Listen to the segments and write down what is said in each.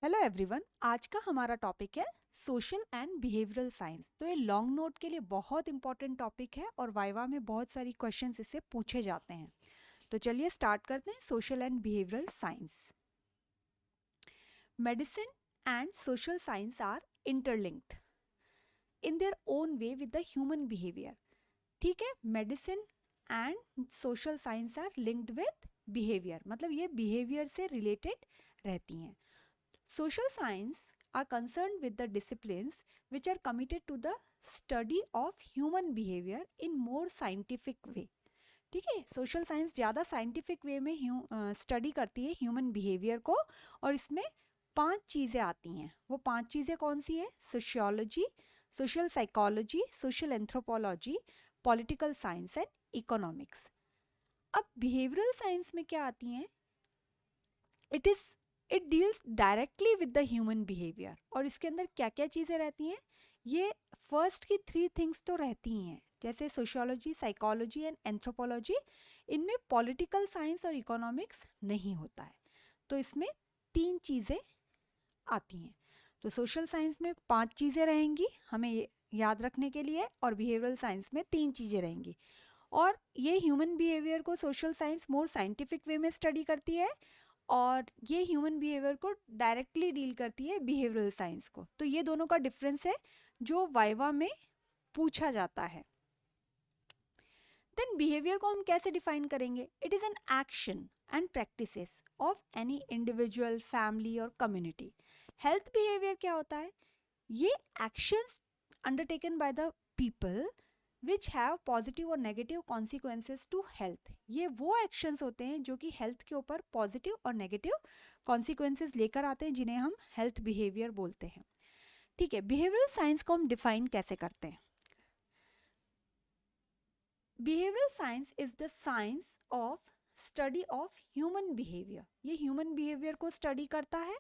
Hello everyone, आज का हमारा टॉपिक है सोशल एंड बिहेवियरल साइंस। तो ये लॉन्ग नोट के लिए बहुत इंपॉर्टेंट टॉपिक है और वाइवा में बहुत सारी क्वेश्चंस इससे पूछे जाते हैं। तो चलिए स्टार्ट करते हैं। Social and behavioural science. Medicine and social science are interlinked in their own way with the human behaviour. ठीक है, medicine and social science are linked with behaviour, मतलब ये बिहेवियर से रिलेटेड रहती हैं। Social science are concerned with the disciplines which are committed to the study of human behavior in more scientific way. ठीक है, social science ज़्यादा scientific way में study करती है ह्यूमन बिहेवियर को, और इसमें 5 चीज़ें आती हैं। वो 5 चीज़ें कौन सी है? Sociology, social psychology, social anthropology, political science and economics. अब बिहेवियरल साइंस में क्या आती हैं? It is it deals directly with the human behaviour. और इसके अंदर क्या क्या चीज़ें रहती हैं? ये फर्स्ट की 3 थिंग्स तो रहती ही हैं, जैसे सोशियोलॉजी, साइकोलॉजी एंड एंथ्रोपोलॉजी। इनमें पॉलिटिकल साइंस और इकोनॉमिक्स नहीं होता है। तो इसमें 3 चीज़ें आती हैं। तो सोशल साइंस में 5 चीज़ें रहेंगी हमें याद रखने के लिए, और बिहेवियरल साइंस में 3 चीज़ें रहेंगी। और ये ह्यूमन बिहेवियर को social science more scientific way में स्टडी करती है, और ये ह्यूमन बिहेवियर को डायरेक्टली डील करती है बिहेवियरल साइंस को। तो ये दोनों का डिफरेंस है जो वाइवा में पूछा जाता है। देन बिहेवियर को हम कैसे डिफाइन करेंगे? It is an action and practices of any individual, family और कम्युनिटी। हेल्थ बिहेवियर क्या होता है? ये actions undertaken by the people which have positive और नेगेटिव कॉन्सिक्वेंसेज टू हेल्थ। ये वो एक्शंस होते हैं जो कि हेल्थ के ऊपर पॉजिटिव और नेगेटिव कॉन्सिक्वेंसेज लेकर आते हैं, जिन्हें हम हेल्थ बिहेवियर बोलते हैं। ठीक है, बिहेवियरल साइंस को हम डिफाइन कैसे करते हैं? Behavioural science is the science of study of human behaviour. ये ह्यूमन बिहेवियर को स्टडी करता है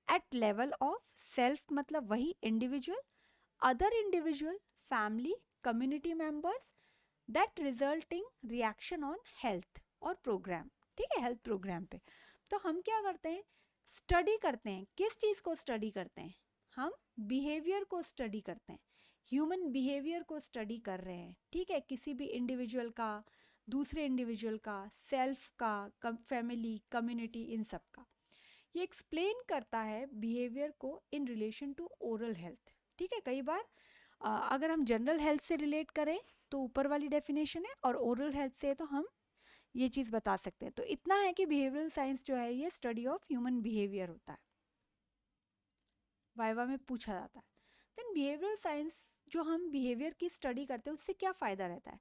एट लेवल ऑफ सेल्फ, मतलब वही individual, other individual, family, community members that resulting reaction on health और program। ठीक है, हेल्थ प्रोग्राम पे। तो हम क्या करते हैं? स्टडी करते हैं। किस चीज़ को स्टडी करते हैं? हम बिहेवियर को स्टडी करते हैं, ह्यूमन बिहेवियर को स्टडी कर रहे हैं। ठीक है, किसी भी इंडिविजुअल का, दूसरे इंडिविजुअल का, सेल्फ का, फैमिली, कम्युनिटी, इन सब का। ये एक्सप्लेन करता है बिहेवियर को in relation to oral health. ठीक है, कई बार अगर हम जनरल हेल्थ से रिलेट करें तो ऊपर वाली डेफिनेशन है, और ओरल हेल्थ से तो हम ये चीज़ बता सकते हैं। तो इतना है कि बिहेवियरल साइंस जो है ये स्टडी ऑफ ह्यूमन बिहेवियर होता है, वाइवा में पूछा जाता है। देन बिहेवियरल साइंस जो हम बिहेवियर की स्टडी करते हैं उससे क्या फ़ायदा रहता है?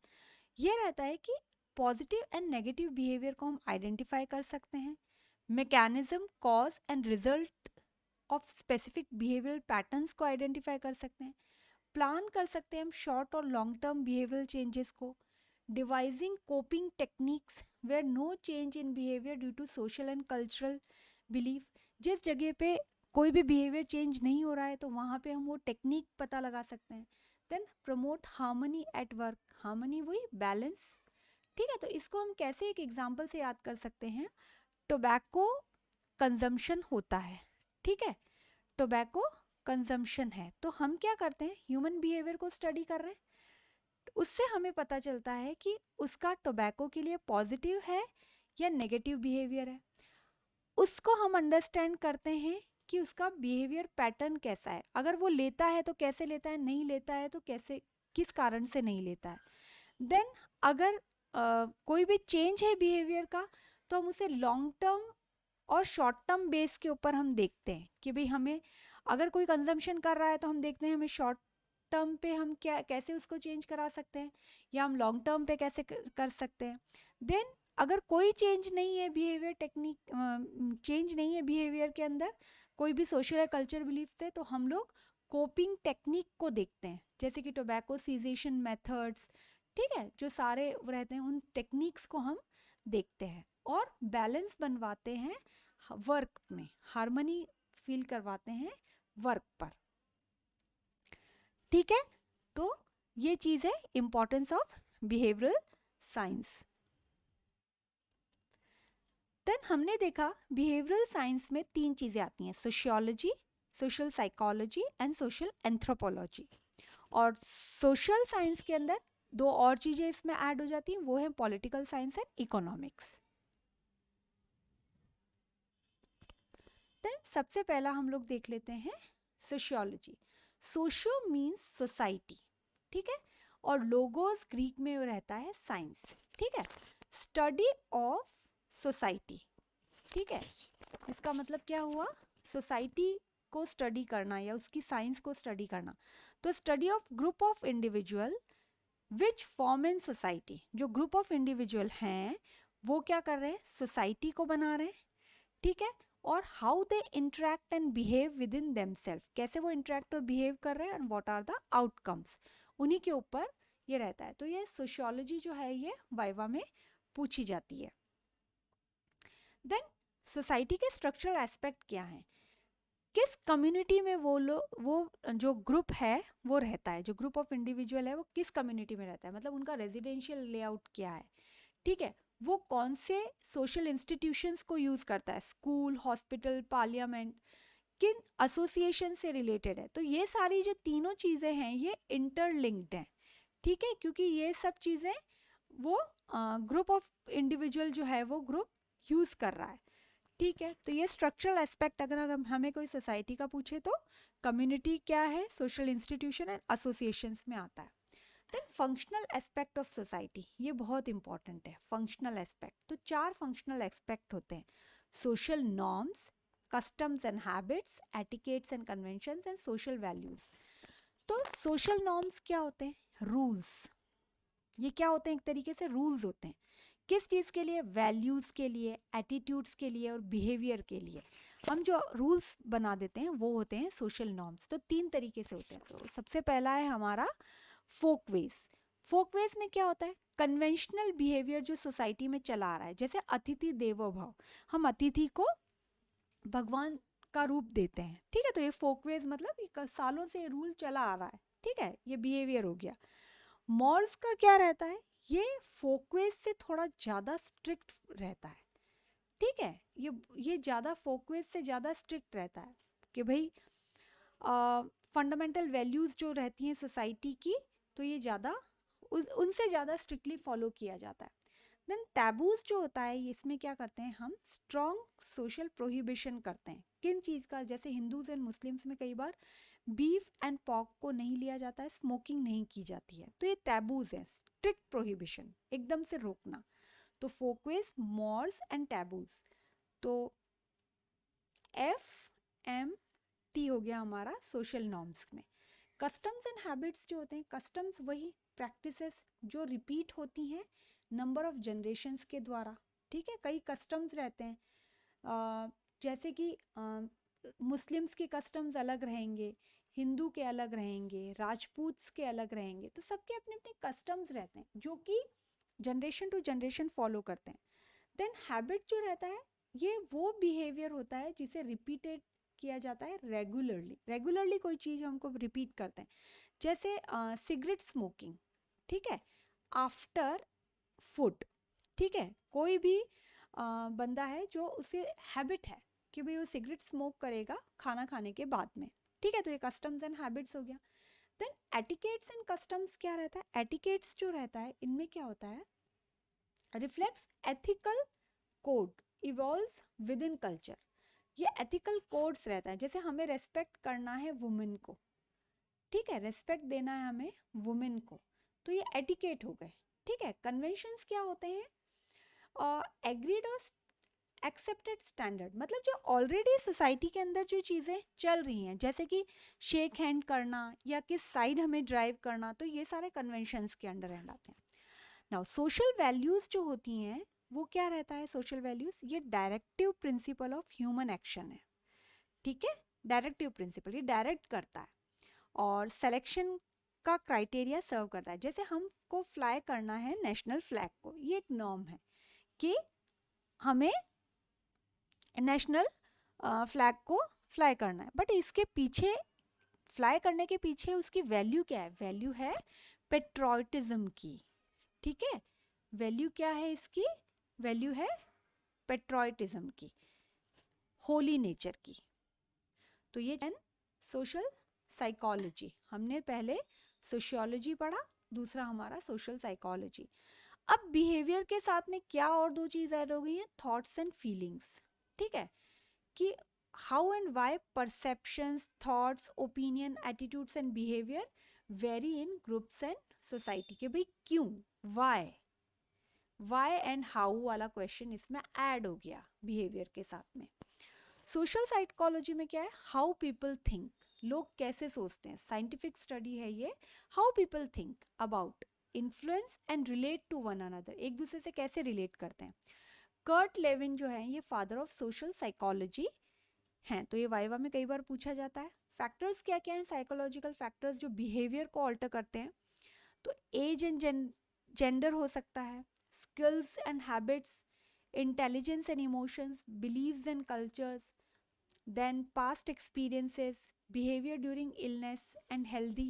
ये रहता है कि पॉजिटिव एंड नेगेटिव बिहेवियर को हम आइडेंटिफाई कर सकते हैं, mechanism, cause and result of specific behavioural patterns को आइडेंटिफाई कर सकते हैं, प्लान कर सकते हैं हम शॉर्ट और लॉन्ग टर्म बिहेवियरल चेंजेस को, devising coping techniques where no change in behaviour due to social and cultural belief. जिस जगह पे कोई भी बिहेवियर चेंज नहीं हो रहा है तो वहाँ पे हम वो टेक्निक पता लगा सकते हैं। Then promote harmony at work. Harmony वही बैलेंस। ठीक है, तो इसको हम कैसे एक एग्जाम्पल से याद कर सकते हैं? टोबैको कंजम्पशन होता है। ठीक है, टोबैको कंजम्पशन है, तो हम क्या करते हैं? ह्यूमन बिहेवियर को स्टडी कर रहे हैं। उससे हमें पता चलता है कि उसका टोबैको के लिए पॉजिटिव है या नेगेटिव बिहेवियर है। उसको हम अंडरस्टैंड करते हैं कि उसका बिहेवियर पैटर्न कैसा है। अगर वो लेता है तो कैसे लेता है, नहीं लेता है तो कैसे, किस कारण से नहीं लेता है। देन अगर कोई भी चेंज है बिहेवियर का, तो हम उसे लॉन्ग टर्म और शॉर्ट टर्म बेस के ऊपर हम देखते हैं कि भाई हमें, अगर कोई कंजम्पशन कर रहा है तो हम देखते हैं हमें शॉर्ट टर्म पे हम क्या, कैसे उसको चेंज करा सकते हैं, या हम लॉन्ग टर्म पे कैसे कर सकते हैं। देन अगर कोई चेंज नहीं है बिहेवियर टेक्निक, चेंज नहीं है बिहेवियर के अंदर कोई भी सोशल या कल्चर बिलीफ से, तो हम लोग कोपिंग टेक्निक को देखते हैं, जैसे कि टोबैको सीजेशन मेथड्स। ठीक है, जो सारे रहते हैं उन टेक्निक्स को हम देखते हैं और बैलेंस बनवाते हैं वर्क में, हार्मनी फील करवाते हैं वर्क पर। ठीक है, तो ये चीज़ है importance of behavioural science. Then हमने देखा बिहेवियरल साइंस में 3 चीज़ें आती हैं, sociology, social psychology and social anthropology. और सोशल साइंस के अंदर 2 और चीज़ें इसमें ऐड हो जाती हैं, वो है political science and economics. Then सबसे पहला हम लोग देख लेते हैं सोशियोलॉजी। सोशियो मीन्स सोसाइटी, ठीक है, और लोगोस ग्रीक में रहता है साइंस, ठीक है, स्टडी ऑफ सोसाइटी, ठीक है। इसका मतलब क्या हुआ, सोसाइटी को स्टडी करना या उसकी साइंस को स्टडी करना। तो study of group of individual which form in society, जो ग्रुप ऑफ इंडिविजुअल हैं वो क्या कर रहे हैं, सोसाइटी को बना रहे हैं, ठीक है, और how they interact and behave with in themself, कैसे वो इंटरेक्ट और बिहेव कर रहे हैं and what are the outcomes, उन्हीं के ऊपर ये रहता है। तो ये सोशियोलॉजी जो है ये वाइवा में पूछी जाती है। देन सोसाइटी के स्ट्रक्चरल एस्पेक्ट क्या हैं, किस कम्युनिटी में वो जो ग्रुप है वो रहता है, जो ग्रुप ऑफ इंडिविजुअल है वो किस कम्युनिटी में रहता है, मतलब उनका रेजिडेंशियल लेआउट क्या है, ठीक है, वो कौन से सोशल इंस्टीट्यूशंस को यूज़ करता है, स्कूल, हॉस्पिटल, पार्लियामेंट, किन एसोसिएशन से रिलेटेड है। तो ये सारी जो तीनों चीज़ें हैं ये इंटरलिंक्ड हैं, ठीक है, क्योंकि ये सब चीज़ें वो ग्रुप ऑफ इंडिविजुअल जो है वो ग्रुप यूज़ कर रहा है, ठीक है। तो ये स्ट्रक्चरल एस्पेक्ट अगर हमें कोई सोसाइटी का पूछे तो कम्युनिटी क्या है, सोशल इंस्टीट्यूशन एंड एसोसिएशंस में आता है। Then functional aspect of society, ये बहुत इंपॉर्टेंट है, फंक्शनल एस्पेक्ट। तो 4 फंक्शनल एस्पेक्ट होते हैं, social norms, customs and habits, etiquettes and conventions and social values. तो सोशल नॉर्म्स क्या होते हैं, रूल्स, ये क्या होते हैं, एक तरीके से रूल्स होते हैं, किस चीज़ के लिए, वैल्यूज़ के लिए, एटीट्यूड्स के लिए और बिहेवियर के लिए हम जो रूल्स बना देते हैं वो होते हैं सोशल नॉर्म्स। तो 3 तरीके से होते हैं। तो सबसे पहला है हमारा फोकवेज। फोकवेज में क्या होता है, कन्वेंशनल बिहेवियर जो सोसाइटी में चला आ रहा है, जैसे अतिथि देवो भव, हम अतिथि को भगवान का रूप देते हैं, ठीक है। तो ये फोकवेज मतलब ये सालों से रूल चला आ रहा है, ठीक है, ये बिहेवियर हो गया। मॉर्स का क्या रहता है, ये फोकवेज से थोड़ा ज़्यादा स्ट्रिक्ट रहता है, ठीक है, ये ज़्यादा फोकवेज से ज़्यादा स्ट्रिक्ट रहता है कि भाई फंडामेंटल वैल्यूज़ जो रहती हैं सोसाइटी की, तो ये ज़्यादा उनसे ज़्यादा स्ट्रिक्टली फॉलो किया जाता है। देन टैबूज जो होता है इसमें क्या करते हैं, हम स्ट्रॉन्ग सोशल प्रोहिबिशन करते हैं, किन चीज़ का, जैसे हिंदूज एंड मुस्लिम्स में कई बार बीफ एंड पॉर्क को नहीं लिया जाता है, स्मोकिंग नहीं की जाती है, तो ये टैबूज है, स्ट्रिक्ट प्रोहिबिशन, एकदम से रोकना। तो फोकवेज, मॉर्स एंड टैबूज। तो FMT हो गया हमारा सोशल नॉर्म्स में। कस्टम्स एंड हैबिट्स जो होते हैं, कस्टम्स वही प्रैक्टिसेस जो रिपीट होती हैं नंबर ऑफ जनरेशन्स के द्वारा, ठीक है। कई कस्टम्स रहते हैं, जैसे कि मुस्लिम्स के कस्टम्स अलग रहेंगे, हिंदू के अलग रहेंगे, राजपूत्स के अलग रहेंगे, तो सबके अपने अपने कस्टम्स रहते हैं जो कि जनरेशन टू जनरेशन फॉलो करते हैं। देन हैबिट जो रहता है ये वो बिहेवियर होता है जिसे रिपीटेड किया जाता है रेगुलरली कोई चीज़ हमको रिपीट करते हैं, जैसे सिगरेट स्मोकिंग, ठीक है, आफ्टर फूड, ठीक है, कोई भी बंदा है जो उसे हैबिट है कि भाई वो सिगरेट स्मोक करेगा खाना खाने के बाद में, ठीक है, तो ये कस्टम्स एंड हैबिट्स हो गया। देन एटिकेट्स एंड कस्टम्स क्या रहता है, एटिकेट्स जो रहता है इनमें क्या होता है, reflects ethical code evolves with in culture, ये एथिकल कोड्स रहता है, जैसे हमें रेस्पेक्ट करना है वुमेन को, ठीक है, रेस्पेक्ट देना है हमें वुमेन को, तो ये एटिकेट हो गए, ठीक है। कन्वेंशंस क्या होते हैं, एग्रीड और एक्सेप्टेड स्टैंडर्ड, मतलब जो ऑलरेडी सोसाइटी के अंदर जो चीज़ें चल रही हैं, जैसे कि शेक हैंड करना या किस साइड हमें ड्राइव करना, तो ये सारे कन्वेंशंस के अंडर आते हैं। नाउ सोशल वैल्यूज़ जो होती हैं वो क्या रहता है, सोशल वैल्यूज़ ये directive principle of human action है, ठीक है, डायरेक्टिव प्रिंसिपल, ये डायरेक्ट करता है और सिलेक्शन का क्राइटेरिया सर्व करता है। जैसे हमको फ्लाई करना है नेशनल फ्लैग को, ये एक नॉर्म है कि हमें नेशनल फ्लैग को फ्लाई करना है, बट इसके पीछे फ्लाई करने के पीछे उसकी वैल्यू क्या है, वैल्यू है पेट्रोटिज्म की, ठीक है, वैल्यू क्या है इसकी, वैल्यू है पेट्रोइटिज्म की, होली नेचर की। तो ये सोशल साइकोलॉजी, हमने पहले सोशियोलॉजी पढ़ा, दूसरा हमारा सोशल साइकोलॉजी। अब बिहेवियर के साथ में क्या और दो चीज़ ऐड हो गई हैं, थॉट्स एंड फीलिंग्स। ठीक है, कि how and why perceptions, thoughts, opinion, attitudes and behaviour vary in groups and society. के भाई क्यों, वाई एंड हाउ वाला क्वेश्चन इसमें ऐड हो गया बिहेवियर के साथ में। सोशल साइकोलॉजी में क्या है, हाउ पीपल थिंक, लोग कैसे सोचते हैं, साइंटिफिक स्टडी है ये, how people think about, influence and relate to one another, एक दूसरे से कैसे रिलेट करते हैं। कर्ट लेविन जो है ये फादर ऑफ सोशल साइकोलॉजी हैं, तो ये वाइवा में कई बार पूछा जाता है। फैक्टर्स क्या क्या हैं साइकोलॉजिकल फैक्टर्स जो बिहेवियर को ऑल्टर करते हैं, तो एज एंड जेंडर हो सकता है, skills and habits, intelligence and emotions, beliefs and cultures, then past experiences, behaviour during illness and healthy,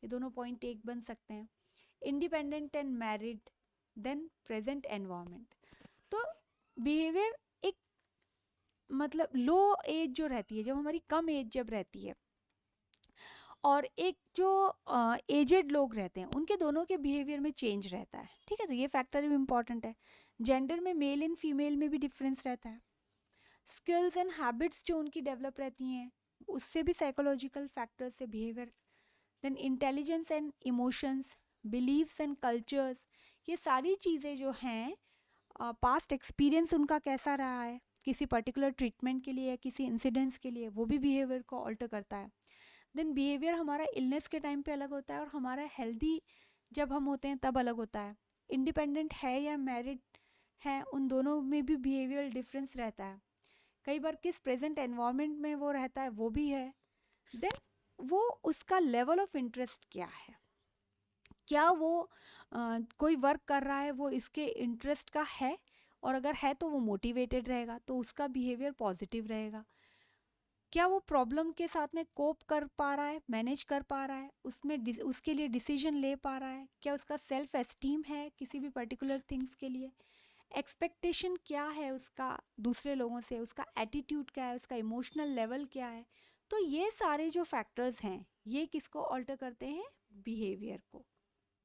ये दोनों पॉइंट एक बन सकते हैं, independent and married, then present environment. तो बिहेवियर एक मतलब लो एज जो रहती है, जब हमारी कम एज जब रहती है, और एक जो एजेड लोग रहते हैं, उनके दोनों के बिहेवियर में चेंज रहता है। ठीक है, तो ये फैक्टर भी इम्पॉर्टेंट है। जेंडर में मेल एंड फीमेल में भी डिफरेंस रहता है। स्किल्स एंड हैबिट्स जो उनकी डेवलप रहती हैं, उससे भी साइकोलॉजिकल फैक्टर्स से behaviour. Then intelligence and emotions, beliefs and cultures, ये सारी चीज़ें जो हैं, पास्ट एक्सपीरियंस उनका कैसा रहा है किसी पर्टिकुलर ट्रीटमेंट के लिए, किसी इंसिडेंट्स के लिए, वो भी बिहेवियर को ऑल्टर करता है। देन बिहेवियर हमारा इलनेस के टाइम पे अलग होता है और हमारा हेल्दी जब हम होते हैं तब अलग होता है। इंडिपेंडेंट है या मैरिड है, उन दोनों में भी बिहेवियरल डिफरेंस रहता है। कई बार किस प्रेजेंट एनवायरनमेंट में वो रहता है वो भी है। देन वो उसका लेवल ऑफ इंटरेस्ट क्या है, क्या वो कोई वर्क कर रहा है वो इसके इंटरेस्ट का है, और अगर है तो वो मोटिवेटेड रहेगा तो उसका बिहेवियर पॉजिटिव रहेगा। क्या वो प्रॉब्लम के साथ में कोप कर पा रहा है, मैनेज कर पा रहा है, उसमें उसके लिए डिसीजन ले पा रहा है, क्या उसका सेल्फ एस्टीम है किसी भी पर्टिकुलर थिंग्स के लिए, एक्सपेक्टेशन क्या है उसका दूसरे लोगों से, उसका एटीट्यूड क्या है, उसका इमोशनल लेवल क्या है। तो ये सारे जो फैक्टर्स हैं ये किसको ऑल्टर करते हैं, बिहेवियर को।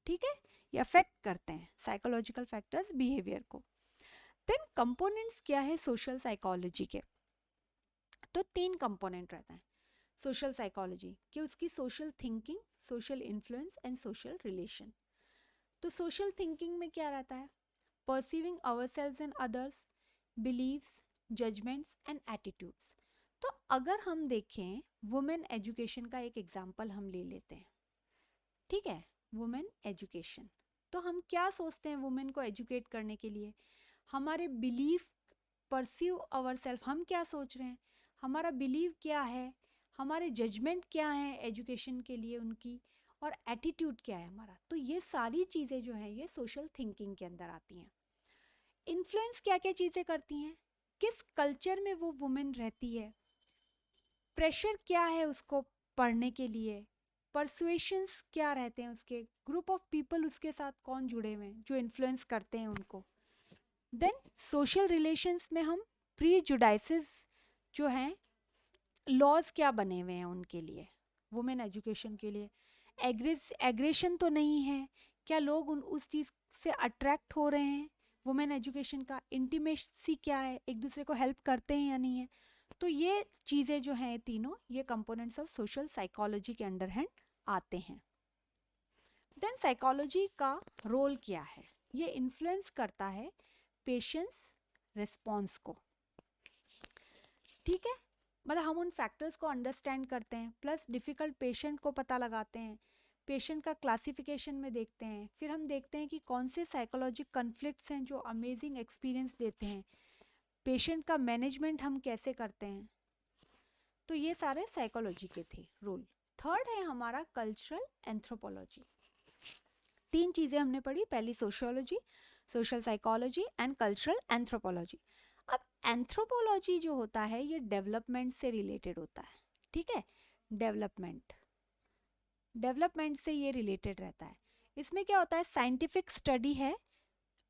ठीक है, ये अफेक्ट करते हैं साइकोलॉजिकल फैक्टर्स बिहेवियर को। देन कंपोनेंट्स क्या है सोशल साइकोलॉजी के, तो 3 कंपोनेंट रहते हैं सोशल साइकोलॉजी कि उसकी social thinking, social influence and social relation. तो सोशल थिंकिंग में क्या रहता है, perceiving ourselves and others, beliefs, judgements and attitudes. तो अगर हम देखें वुमेन एजुकेशन का एक एग्जाम्पल हम ले लेते हैं। ठीक है, वुमेन एजुकेशन, तो हम क्या सोचते हैं वुमेन को एजुकेट करने के लिए, हमारे बिलीफ, परसीव आवर सेल्फ, हम क्या सोच रहे हैं, हमारा बिलीव क्या है, हमारे जजमेंट क्या है एजुकेशन के लिए उनकी, और एटीट्यूड क्या है हमारा। तो ये सारी चीज़ें जो हैं ये सोशल थिंकिंग के अंदर आती हैं। इन्फ्लुएंस क्या क्या चीज़ें करती हैं, किस कल्चर में वो वुमेन रहती है, प्रेशर क्या है उसको पढ़ने के लिए, परसुएशंस क्या रहते हैं उसके, ग्रुप ऑफ पीपल उसके साथ कौन जुड़े हुए हैं जो इन्फ्लुएंस करते हैं उनको। देन सोशल रिलेशंस में हम प्री जुडाइसिस जो हैं, लॉज क्या बने हुए हैं उनके लिए वुमेन एजुकेशन के लिए, एग्रेशन तो नहीं है, क्या लोग उस चीज़ से अट्रैक्ट हो रहे हैं वुमेन एजुकेशन का, इंटीमेसी क्या है, एक दूसरे को हेल्प करते हैं या नहीं है। तो ये चीज़ें जो हैं तीनों, ये कंपोनेंट्स ऑफ सोशल साइकोलॉजी के अंडर हैंड आते हैं। देन साइकोलॉजी का रोल क्या है, ये इन्फ्लुएंस करता है पेशेंस रिस्पॉन्स को। ठीक है, मतलब हम उन फैक्टर्स को अंडरस्टैंड करते हैं, प्लस डिफ़िकल्ट पेशेंट को पता लगाते हैं, पेशेंट का क्लासिफिकेशन में देखते हैं, फिर हम देखते हैं कि कौन से साइकोलॉजिक कन्फ्लिक्ट्स हैं जो अमेजिंग एक्सपीरियंस देते हैं, पेशेंट का मैनेजमेंट हम कैसे करते हैं। तो ये सारे साइकोलॉजी के थे रूल। थर्ड है हमारा कल्चरल एंथ्रोपोलॉजी। 3 चीज़ें हमने पढ़ी, पहली sociology, social psychology and cultural anthropology. अब एंथ्रोपोलॉजी जो होता है ये डेवलपमेंट से रिलेटेड होता है। ठीक है, डेवलपमेंट से ये रिलेटेड रहता है। इसमें क्या होता है, साइंटिफिक स्टडी है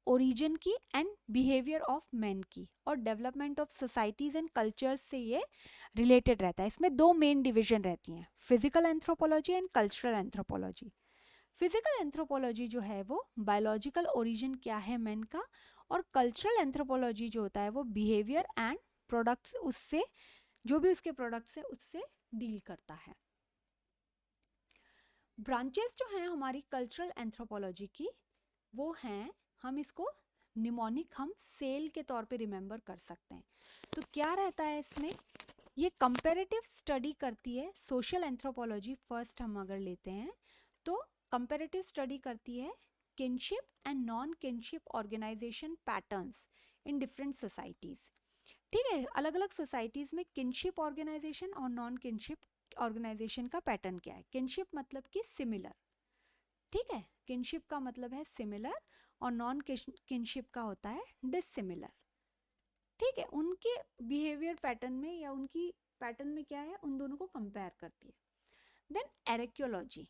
ओरिजिन की एंड बिहेवियर ऑफ मैन की, और development of societies and cultures से ये रिलेटेड रहता है। इसमें दो मेन डिवीजन रहती हैं, physical anthropology and cultural anthropology. Physical anthropology जो है वो बायोलॉजिकल ओरिजिन क्या है मैन का, और कल्चरल एंथ्रोपोलॉजी जो होता है वो बिहेवियर एंड प्रोडक्ट्स, उससे जो भी उसके प्रोडक्ट्स है उससे डील करता है। ब्रांचेस जो हैं हमारी कल्चरल एंथ्रोपोलॉजी की वो हैं, हम इसको निमोनिक हम सेल के तौर पे रिमेंबर कर सकते हैं। तो क्या रहता है इसमें, ये कंपैरेटिव स्टडी करती है। सोशल एंथ्रोपोलॉजी फर्स्ट हम अगर लेते हैं तो कंपैरेटिव स्टडी करती है kinship and non kinship organisation patterns in different societies. ठीक है, अलग अलग सोसाइटीज़ में किनशिप ऑर्गेनाइजेशन और नॉन किनशिप ऑर्गेनाइजेशन का पैटर्न क्या है। किनशिप मतलब कि सिमिलर, ठीक है, किनशिप का मतलब है सिमिलर, और नॉन किनशिप का होता है डिसिमिलर। ठीक है, उनके बिहेवियर पैटर्न में या उनकी पैटर्न में क्या है, उन दोनों को कंपेयर करती है। देन एरेक्योलॉजी,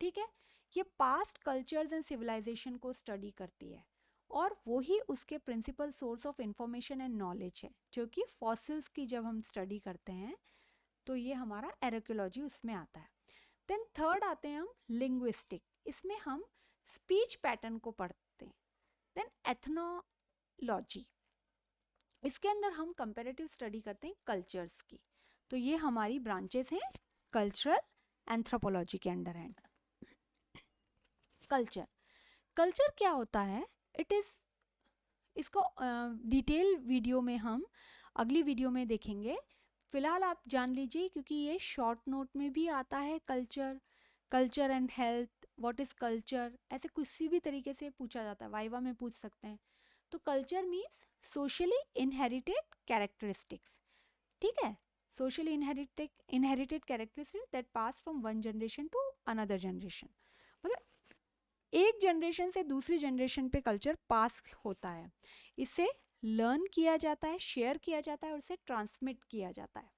ठीक है, ये पास्ट कल्चर्स एंड सिविलाइजेशन को स्टडी करती है, और वही उसके principal source of information and knowledge है, जो कि फॉसिल्स की जब हम स्टडी करते हैं तो ये हमारा एरेक्योलॉजी उसमें आता है। देन थर्ड आते हैं हम लिंग्विस्टिक, इसमें हम स्पीच पैटर्न को पढ़ते हैं। देन एथनोलॉजी, इसके अंदर हम कंपैरेटिव स्टडी करते हैं कल्चर्स की। तो ये हमारी ब्रांचेस हैं कल्चरल एंथ्रोपोलॉजी के अंडर हैं। कल्चर क्या होता है, इट इज़, इसको डिटेल वीडियो में हम अगली वीडियो में देखेंगे। फिलहाल आप जान लीजिए, क्योंकि ये शॉर्ट नोट में भी आता है, culture and health, what is culture, ऐसे किसी भी तरीके से पूछा जाता है, वाइवा में पूछ सकते हैं। तो culture means socially inherited characteristics, ठीक है, socially inherited characteristics that pass from one generation to another generation. मतलब एक जनरेशन से दूसरी जनरेशन पे कल्चर पास होता है, इसे लर्न किया जाता है, शेयर किया जाता है और इसे ट्रांसमिट किया जाता है।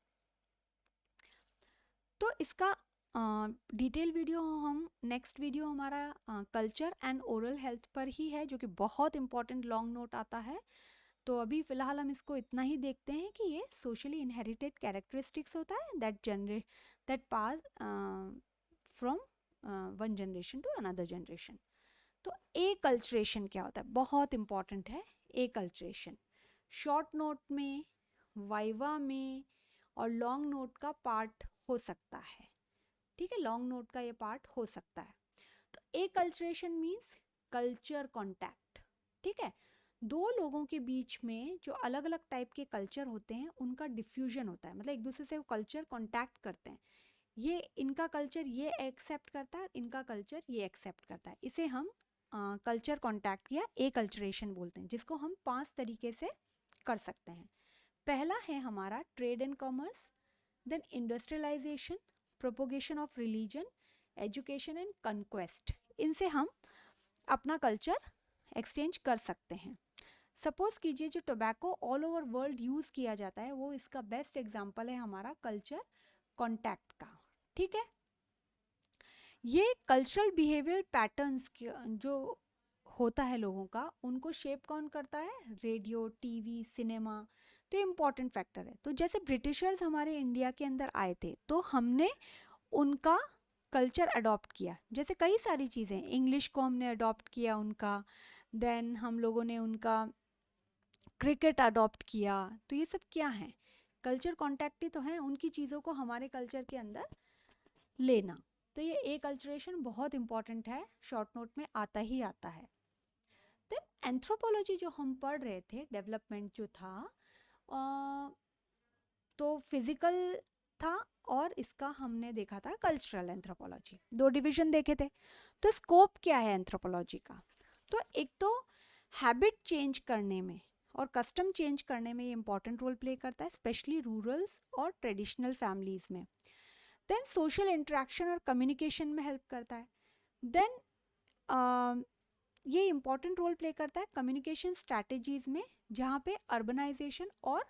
तो इसका डिटेल वीडियो हम नेक्स्ट वीडियो हमारा कल्चर एंड ओरल हेल्थ पर ही है, जो कि बहुत इंपॉर्टेंट लॉन्ग नोट आता है। तो अभी फ़िलहाल हम इसको इतना ही देखते हैं कि ये सोशली इनहेरिटेड कैरेक्टरिस्टिक्स होता है that pass from one generation to another generation. तो एकल्चरेशन क्या होता है, बहुत इंपॉर्टेंट है एकल्चरेशन। शॉर्ट नोट में, वाइवा में और लॉन्ग नोट का पार्ट हो सकता है, ठीक है, लॉन्ग नोट का ये पार्ट हो सकता है। तो एकल्चरेशन मीन्स कल्चर कॉन्टैक्ट, ठीक है, दो लोगों के बीच में जो अलग अलग टाइप के कल्चर होते हैं उनका डिफ्यूजन होता है, मतलब एक दूसरे से वो कल्चर कॉन्टैक्ट करते हैं। ये इनका कल्चर ये एक्सेप्ट करता है, इनका कल्चर ये एक्सेप्ट करता है, इसे हम कल्चर कॉन्टैक्ट या एकल्चरेशन बोलते हैं, जिसको हम 5 तरीके से कर सकते हैं। पहला है हमारा trade and commerce, then industrialisation, propagation of religion, education and conquest. इनसे हम अपना कल्चर एक्सचेंज कर सकते हैं। सपोज कीजिए जो tobacco all over world use किया जाता है, वो इसका बेस्ट एग्जाम्पल है हमारा कल्चर कॉन्टैक्ट का, ठीक है। ये कल्चरल बिहेवियरल पैटर्न्स जो होता है लोगों का, उनको शेप कौन करता है, रेडियो, टीवी, सिनेमा, तो ये इम्पॉर्टेंट फैक्टर है। तो जैसे ब्रिटिशर्स हमारे इंडिया के अंदर आए थे तो हमने उनका कल्चर अडॉप्ट किया, जैसे कई सारी चीज़ें, इंग्लिश को हमने अडॉप्ट किया उनका, देन हम लोगों ने उनका क्रिकेट अडॉप्ट किया। तो ये सब क्या है, कल्चर कॉन्टैक्ट ही तो है, उनकी चीज़ों को हमारे कल्चर के अंदर लेना। तो ये एकल्चरेशन बहुत इंपॉर्टेंट है, शॉर्ट नोट में आता ही आता है। देन एंथ्रोपोलॉजी जो हम पढ़ रहे थे, डेवलपमेंट जो था, तो फिजिकल था, और इसका हमने देखा था कल्चरल एंथ्रोपोलॉजी, 2 डिवीजन देखे थे। तो स्कोप क्या है एंथ्रोपोलॉजी का, तो एक तो हैबिट चेंज करने में और कस्टम चेंज करने में ये इंपॉर्टेंट रोल प्ले करता है, स्पेशली रूरल्स और ट्रेडिशनल फैमिलीज़ में। देन सोशल इंटरेक्शन और कम्युनिकेशन में हेल्प करता है। देन ये इंपॉर्टेंट रोल प्ले करता है कम्युनिकेशन स्ट्रैटेजीज़ में, जहाँ पे अर्बनाइजेशन और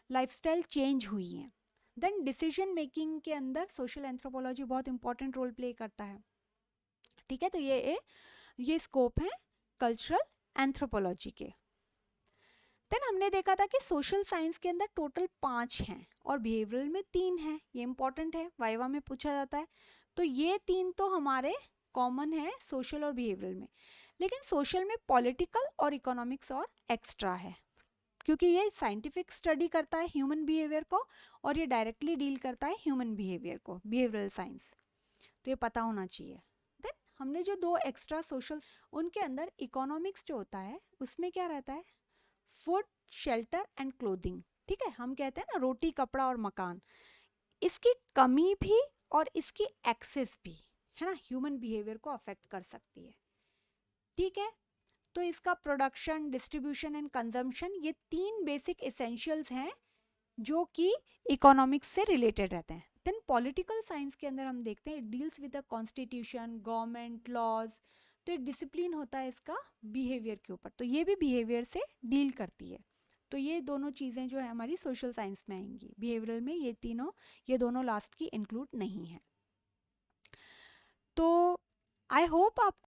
लाइफस्टाइल चेंज हुई हैं। देन डिसीजन मेकिंग के अंदर सोशल एंथ्रोपोलॉजी बहुत इंपॉर्टेंट रोल प्ले करता है, ठीक है। तो ये स्कोप है कल्चरल एंथ्रोपोलॉजी के। देन हमने देखा था कि सोशल साइंस के अंदर टोटल 5 हैं और बिहेवियरल में 3 हैं। ये इंपॉर्टेंट है, वाइवा में पूछा जाता है। तो ये 3 तो हमारे कॉमन है सोशल और बिहेवियरल में, लेकिन सोशल में पॉलिटिकल और इकोनॉमिक्स और एक्स्ट्रा है, क्योंकि ये साइंटिफिक स्टडी करता है ह्यूमन बिहेवियर को और ये डायरेक्टली डील करता है ह्यूमन बिहेवियर को, बिहेवियरल साइंस। तो ये पता होना चाहिए। देन हमने जो 2 एक्स्ट्रा सोशल, उनके अंदर इकोनॉमिक्स जो होता है उसमें क्या रहता है, फूड, शेल्टर एंड क्लोथिंग। ठीक है, हम कहते हैं ना रोटी, कपड़ा और मकान, इसकी कमी भी और इसकी एक्सेस भी है ना ह्यूमन बिहेवियर को अफेक्ट कर सकती है। ठीक है, तो इसका प्रोडक्शन, डिस्ट्रीब्यूशन एंड कंजम्पशन, ये 3 बेसिक एसेंशियल्स हैं जो कि इकोनॉमिक्स से रिलेटेड रहते हैं। देन पॉलिटिकल साइंस के अंदर हम देखते हैं it deals with the constitution, government, laws. तो एक डिसिप्लिन होता है इसका बिहेवियर के ऊपर, तो ये भी बिहेवियर से डील करती है। तो ये दोनों चीज़ें जो है हमारी सोशल साइंस में आएंगी। बिहेवियरल में ये दोनों लास्ट की इंक्लूड नहीं है। तो आई होप आप